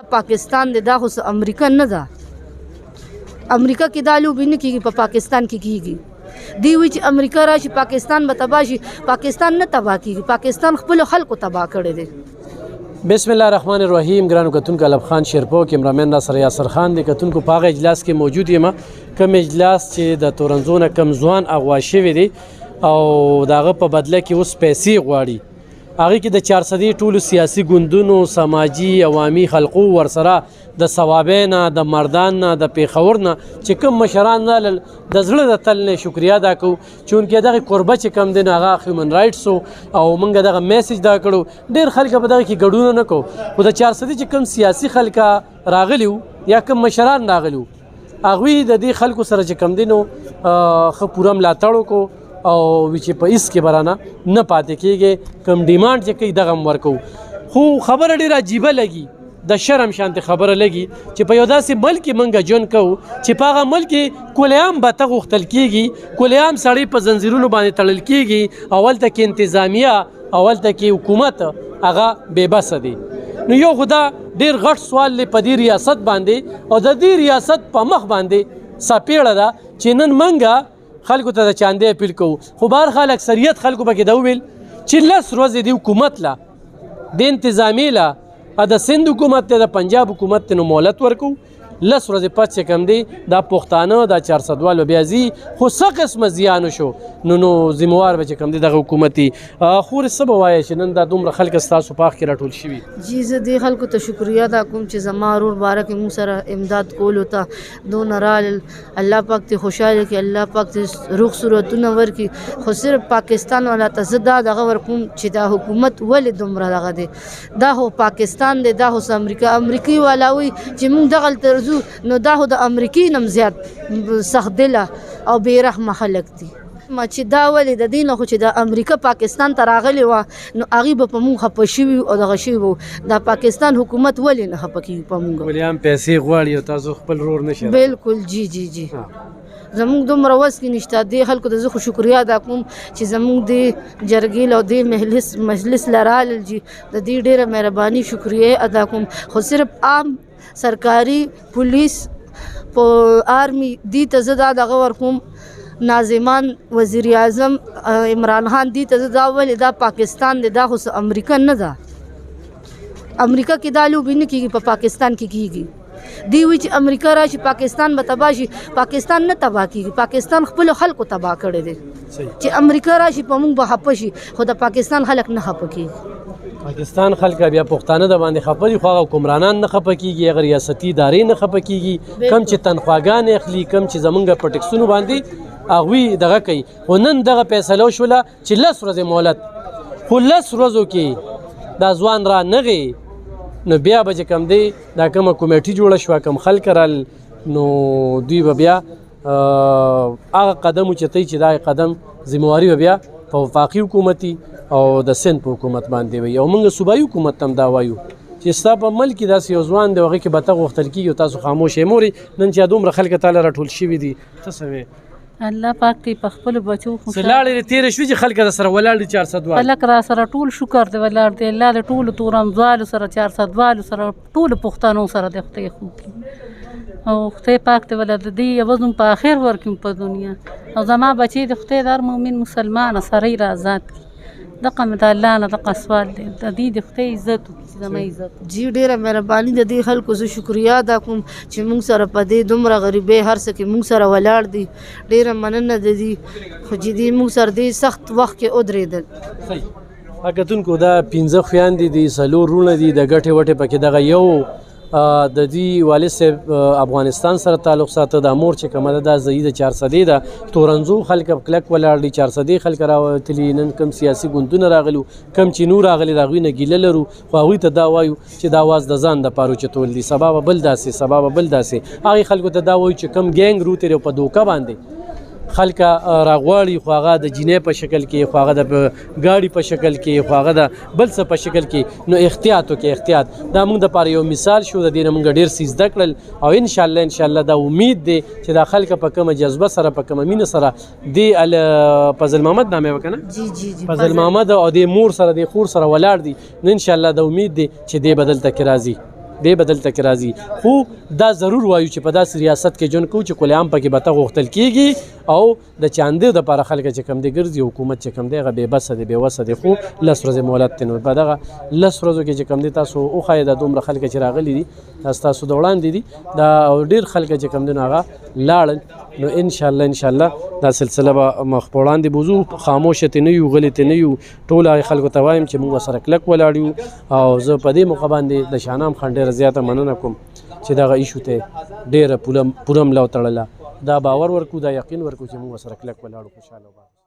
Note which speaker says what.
Speaker 1: پاکستان دی دا خو امریکا نه ده. امریکا کې دا لوبې نه کېږي، په پاکستان کې کېږي. دی وایي چې امریکا راشي پاکستان به تباه شي. پاکستان نه تباه کېږي، پاکستان خپلو خلکو تباه کړی دی.
Speaker 2: بسم الله الرحمن الرحیم. ګرانو کتونکو الب خان شیرپو کیمرامین ناصر یاسر خان دی. کتونکو په هغه اجلاس کې موجود یم، کوم اجلاس چې د تورنزو نه کم ځوان اغوا شوی دی او د هغه په بدله کې اوس پیسې غواړي. هغې کې د 400 ټولو سیاسي ګوندونو، سماجي عوامي خلقو ورسره د صوابۍ نه، د مردان نه، د پېښور نه چې کوم مشران رالل، د زړه د تل نه شکریه ادا کوو چونکې دغې کوربه چې کوم دی نو هغه هیومن رایټس او موږ دغه میسج دا کړو. ډېر خلک په دغه کې ګډون نه کوو، خو د 400 چې کوم سیاسي خلک راغلي وو یا کوم مشران راغلي وو، هغوی د دې خلکو سره چې کوم دی نو ښه پوره ملاتړ وکړو او چې په هېڅ کې برانه نه پاتې کېږي. کوم ډیمانډ چې کوي دغه هم ورکوو. خو خبره ډېره عجیبه لګي، د شرم شانتې خبره لګي چې په یو داسې ملک کې موږ ژوند کوو چې په هغه ملک کې کلیعام بته غوښتل کېږي، کلیعام سړی په زنځیرونو باندې تړل کېږي، اولته کې انتظامیه، اولته کې حکومت هغه بې بسه دی. نو یو خو دا ډېر غټ سوال دی په دې ریاست باندې او د دې ریاست په مخ باندې څپېړه ده چې نن موږ خلکو ته د چاندې اپیل کوو. خو بهرحال اکثریت خلکو پکې دا وویل چې 10 ورځې د حکومت له، د انتظامیې له، د سند حکومت ته، د پنجاب حکومت ته نو مهلت ورکوو. 10 ورځې پس چې کوم دی دا پښتانه دا 400 والو بیا ځي، خو څه قسمه زیان وشو نو ذموار به چې کوم دی دغه حکومتي. خورې څه به وایې چې نن دا دومره خلک ستاسو په اخ کې راټول شوي؟
Speaker 1: جی زه دې خلکو ته شکریه ادا کوم چې زما ورور باره کې موږ سره امداد کولو ته دونه رالل. الله پاک ته خوشحاله کړي، الله پاک ته روغ صورتونه ورکړي. خو صرف پاکستان والا ته زه دا دغه ورکوم چې دا حکومت ولې دومره دغه دی. دا خو پاکستان دی، دا خو امریکایي والا وایي چې موږ دغلته ځو نو دا خو د امریکې نم زیات سخت دله او بې رحمه خلک دي. ما چې دا ولې د دې نه خو چې د امریکا پاکستان ته راغلې وه نو هغې به په موږ خفه شوي او دغه شوي وو. دا پاکستان حکومت ولې نه خفه کېږي په موږ؟
Speaker 2: ولې هم پیسې غواړي او تاسو خپل رور نه شئ.
Speaker 1: بلکل جی جی جی زموږ دومره وس کې نشته. دې خلکو ته زه خو شکریه ادا کوم چې زموږ د جرګې او د مجلس له رالل جي، د دې ډېره مهرباني شکریه ادا کوم. خو صرف عام سرکاري پولیس په آرمی دی ته زه دا دغه ورکوم، ناظمان، وزیر اعظم عمران خان دی ته زه دا ولې دا پاکستان دی، دا خو امریکا نه ده. امریکا کې دا لوبې نه کېږي، په پاکستان کې کېږي. دی وایي چې امریکا راشي پاکستان به تباه شي. پاکستان نه تباه کېږي، پاکستان خپلو خلکو تباه کړی دی. چې امریکا راشي په موږ به خفه شي، خو د پاکستان خلک نه خفه کېږي.
Speaker 2: پاکستان خلک بیا پښتانه د باندې خفه دي، خو هغه حکمرانان نه خفه کېږي، هغه ریاستي ادارې نه خفه کېږي، کم چې تنخواګانې اخلي، کم چې زمونږ په ټکسونو باندې هغوی دغه کوي. خو نن دغه فیصله وشوله چې 10 ورځې مهلت، خو 10 ورځو کې دا ځوان را نغی نو بیا به چې کوم دی دا کومه کمیټي جوړه شوه، کوم خلک رال نو دوی به بیا هغه قدم اوچتوي چې دا قدم ذمواري به بیا په وفاقي حکومتي او د سند په حکومت باندې وي. او موږ صوبایي حکومت ته هم دا وایو چې ستا په ملک کې داسې یو ځوان دی، هغې کې بته غوښتل کېږي او تاسو خاموش یې مورې. نن چې دومره خلک تاله راټول شوي دي، ته څه وې؟
Speaker 3: الله پاک دې په خپلو بچو
Speaker 2: څه لاړې تېرې شوې چې خلک در سره ولاړ دي 400 وال؟
Speaker 3: خلک را سره ټول شکر دی ولاړ دی. الله د ټولو تورنځوالو سره، 400 والو سره، ټولو پښتنو سره د خدای خو کړي او خدای پاک دې ولا د دې عوض په آخر ورکړي په دنیا. او زما بچی د خدای دار مؤمن مسلمان سره یې را آزاد کړي. دغه مې د الله نه دغه سوال دی، د دې د خدای عزت وکړي، زما عزت.
Speaker 1: جی ډېره مهرباني د دې خلکو زه شکریه ادا کوم چې موږ سره په دې دومره غریبۍ هر څه کې موږ سره ولاړ دي. ډېره مننه د دې، خو چې دې موږ سره دې سخت وخت کې ودرېدل.
Speaker 2: کتونکو دا 15 خویندې دي، 4 وروڼه دي، د ګټې وټې پکې دغه یو د دې والد صاحب افغانستان سره تعلق ساته. د مور چې کومه ده دا ځایي د 400 ده. تورنزو خلک کلک ولاړ دي، 400 خلک راوتلي. نن کم سیاسي ګوندونه راغلي، کم چې نور راغلي، د هغوی نه ګیله لرو، خو هغوی ته دا وایو چې دا آواز د ځان دپاره اوچتول دي. سبا به بل داسې، سبا به بل داسې. هغې خلکو ته دا وایو چې کم ګینګ روتېرې په دوکه باندې خلک راغواړي، خو هغه د جینۍ په شکل کې، خو هغه د ګاډي په شکل کې، خو هغه د بل څه په شکل کې. نو احتیاط وکړئ، احتیاط. دا موږ دپاره یو مثال شو، د دې نه موږ ډېر څه زده کړل او انشاءالله دا امید دی چې دا خلک په کومه جذبه سره، په کومه مینه سره د فضل محمد نامې وکنه
Speaker 1: جی جی جی
Speaker 2: فضل محمد او د مور سره د خور سره ولاړ دي. نو انشاءالله دا امید دی چې دې بدل تک راځي. دی به دلته کې راځي خو دا ضرور وایو چې په داسې ریاست کې ژوند کوو چې کل عام پکې به ته غوښتل کېږي او د چاندې دپاره خلک چې کوم دی ګرځي حکومت چې کوم دی هغه بېبسه دی بېوسه دی خو 10 ورځې مهلت دی نو په دغه 10 ورځو کې چې کوم دی تاسو وښایې دا دومره خلک چې راغلي دي دا ستاسو د وړاندې دي دا ډېر خلک چې کوم دی نو هغه لاړل نو انشاءالله دا سلسله به مخ په وړاندې بوځو خاموشه ترې نه یو غلې ترې نه یو ټولو هغې خلکو ته وایم چې موږ ورسره کلک ولاړ یو او زه په دې موقع باندې د شاهنام خان ډېره زیاته مننه کوم چې دغه ایشو ته ډېره پوره ملا وتړله دا باور ورکو دا یقین ورکو چې موږ ورسره کلک ولاړو خوشحاله